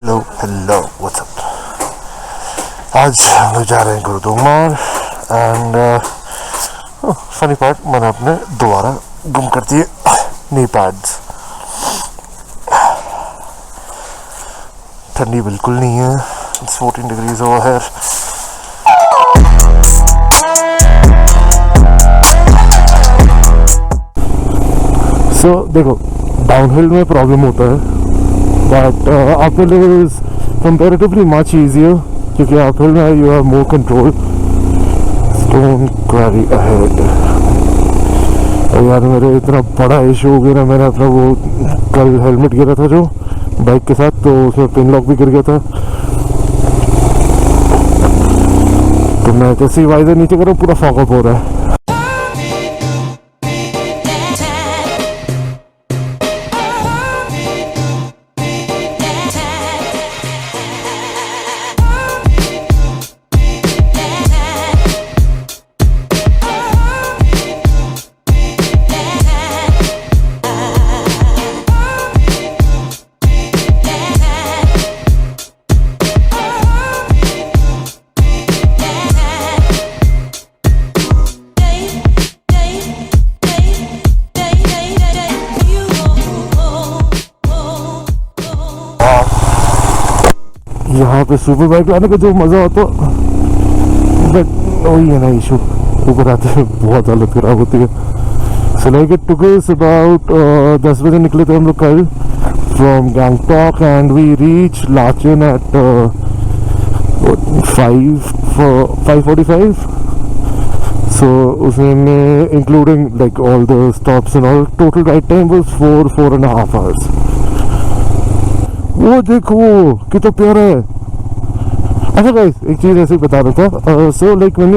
Hello hello what's up. आज हम लोग जा रहे हैं गुरुदोंगमार एंड फनी पार्ट मैंने अपने दोबारा गुम कर दिए नी पैड्स। ठंडी बिल्कुल नहीं है, इट्स 14 डिग्रीज ओवर हियर। सो देखो डाउनहिल में प्रॉब्लम होता है but uphill is comparatively much easier क्योंकि uphill में you have more control. Don't carry ahead. और यार मेरे इतना बड़ा इशू हो गया ना, मैंने अपना वो कल हेलमेट गिरा था जो बाइक के साथ, तो उसमें पिन लॉक भी गिर गया था। तो मैं जैसे वाइजर नीचे कर रहा हूँ पूरा फॉग अप हो रहा है। यहाँ पे सुपर बाइक लाने का जो मज़ा होता बट वही है ना इशू, ऊपर आते हैं बहुत हालत ख़राब होती है। So like it took us about 10 बजे निकले थे हम लोग कल from Gangtok and we reach Lachen at 5:45। So उसमें including like all the stops and all total ride time was 4.5 hours. वो देखो कितना प्यारा है। अच्छा गाइस एक चीज ऐसे ही बता रहा था। So like when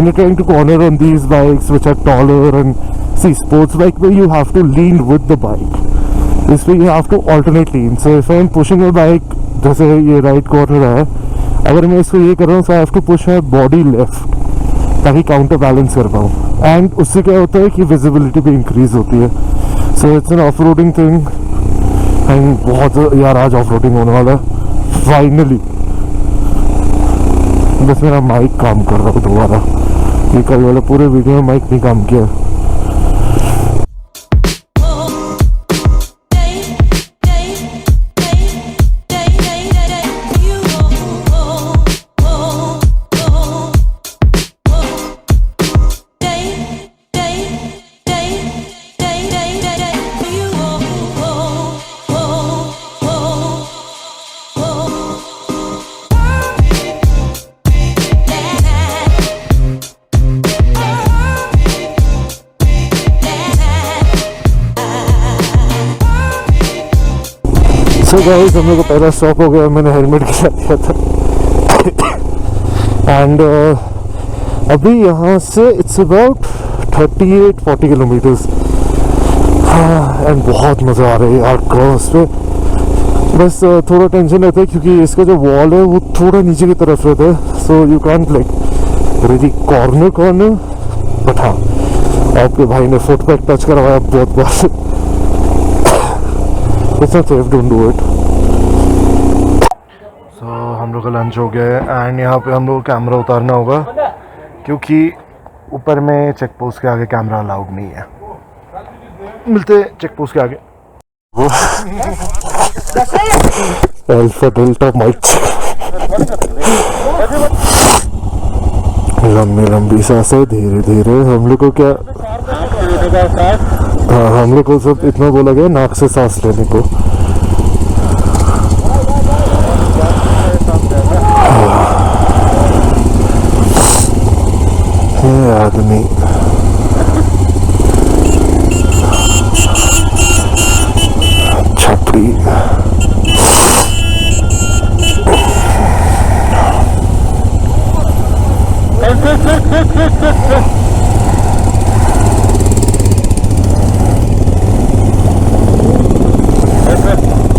you're trying to corner on these bikes which are taller and see sports bike where you have to lean with the bike, this way you have to alternate lean. So if I'm pushing a bike, जैसे ये right corner है, अगर मैं इसको ये कर रहा हूँ so I have to push my body left ताकि काउंटर बैलेंस कर पाऊँ। एंड उससे क्या होता है कि विजिबिलिटी भी इंक्रीज होती है। So it's an off roading thing and बहुत यार आज ऑफ रोडिंग होने वाला है फाइनली। बस मेरा माइक काम कर रहा है दोबारा, ये कल वाले पूरे वीडियो में माइक नहीं काम किया। सो गाइस हम लोग को पहला स्टॉप हो गया, मैंने हेलमेट गिरा दिया था एंड अभी यहाँ से इट्स अबाउट 38-40 किलोमीटर्स एंड बहुत मज़ा आ रहा है यार क्रॉस पे। बस थोड़ा टेंशन रहता है क्योंकि इसका जो वॉल है वो थोड़ा नीचे की तरफ रहता है, so you can't like really corner but हाँ आपके भाई ने फुट पैक टच करवाया बहुत बार। It's not safe, don't do it. So हम लोग का लंच हो गया है एंड यहाँ पे हम लोग कैमरा उतारना होगा क्योंकि ऊपर में चेक पोस्ट के आगे कैमरा अलाउड नहीं है। मिलते चेक पोस्ट के आगे। अल्फा डेल्टा माइक लंबी लंबी सांसें धीरे धीरे। हम लोग को क्या हाँ हम लोग को सब इतना बोला गया नाक से सांस लेने को। ये आदमी छपड़ी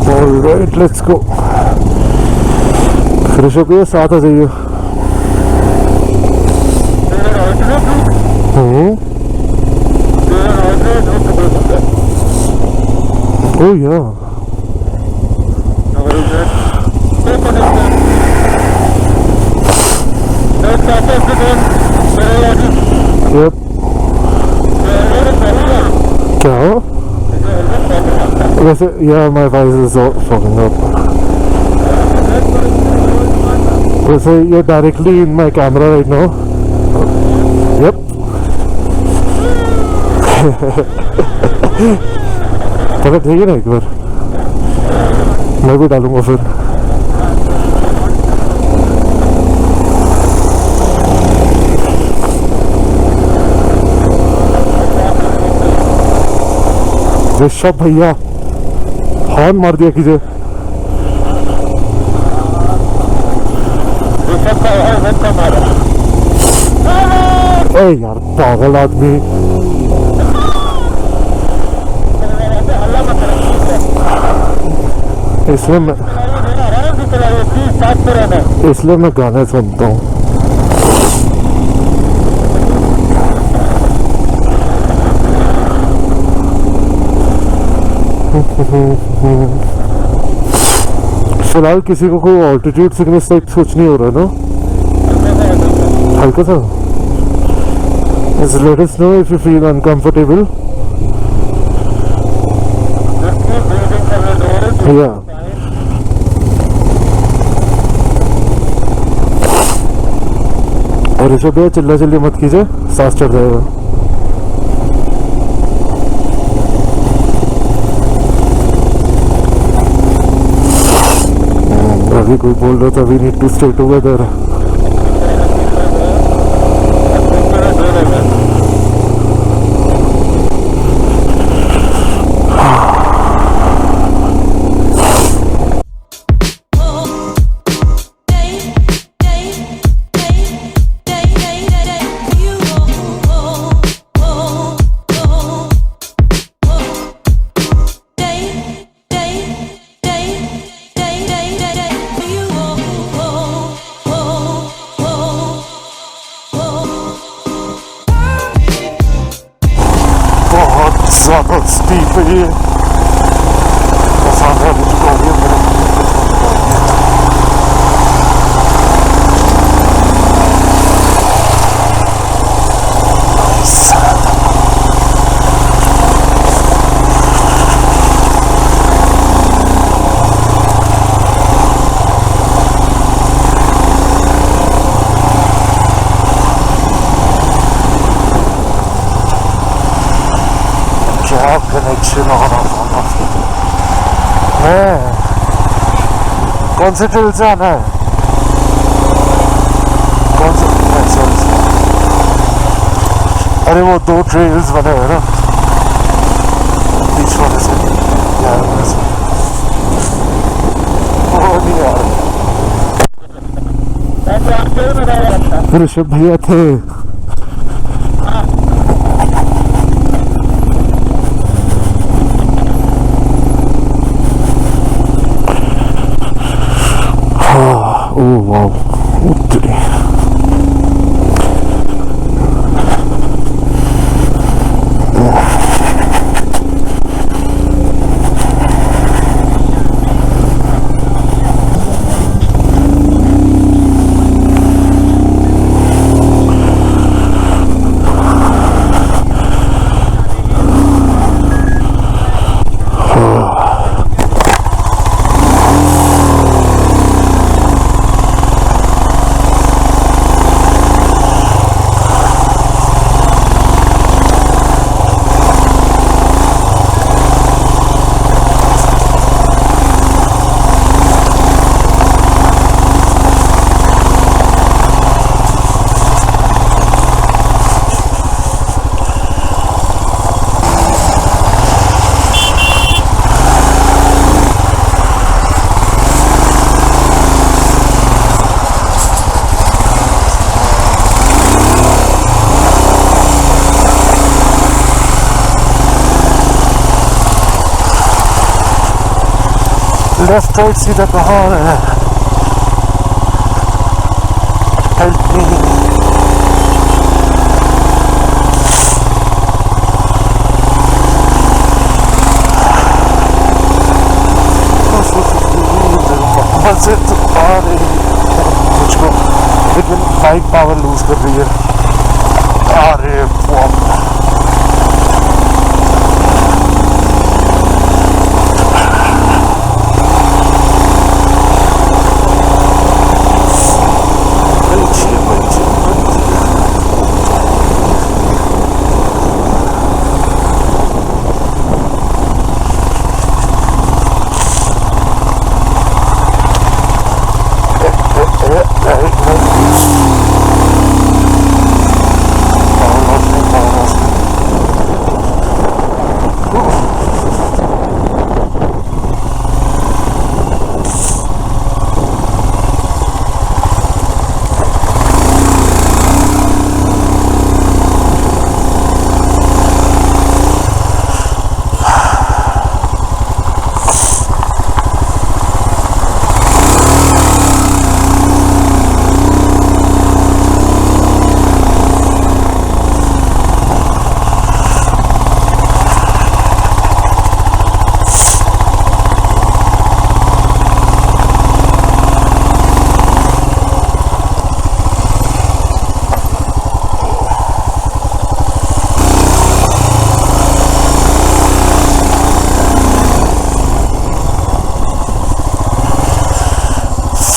Alright, let's go. फ्रेश होके साथ आ जाइए। Oh yeah. Yep. क्या हो? वैसे yeah, my voice is all fucking up. वैसे you're directly in my camera right now. Yep. पता ठीक है ना एक बार मैं भी डालूंगा फिर ऋषभ भैया हॉर्न मार दिया कीजिए ए यार पागल आदमी इसलिए मैं गाने सुनता हूँ फिलहाल किसी को कोई ऑल्टीट्यूड सिकनेस टाइप कुछ नहीं हो रहा ना हल्का सा Just let us know if you feel uncomfortable. Yeah. और इसे भी चिल्ला चिल्ली मत कीजिए सांस चढ़ जाएगा अभी कोई बोल रहा था we need to stay together ज़्यादा स्टीप है ये पसंद है मुझको ये कनेक्शन है कौन से ट्रेल से आना है कौन से अरे वो दो ट्रेल्स बने हुए ना बीच वाले से यार वो नहीं यार ऋषभ भैया थे Oh wow, today. Left right सीधा कहाँ है help me bike power lose कर रही है। अरे बाप,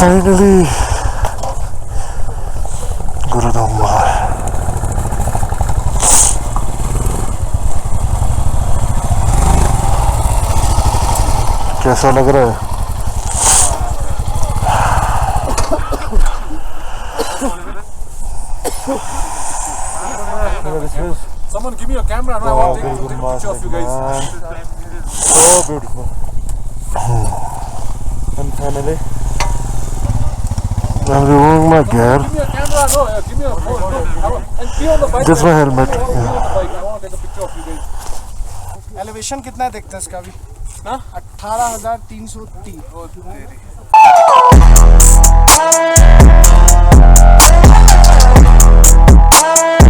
finally Gurudongmar. कैसा लग रहा है? Someone give me a camera and I want to take a picture of you guys. So beautiful. And finally I'm removing my gear. Give me a camera, no, give me a phone, no. And be on the bike. Just my helmet. Be on the bike. I want to take a picture of you guys. Elevation कितना देखते हैं इसका अभी? 18,330।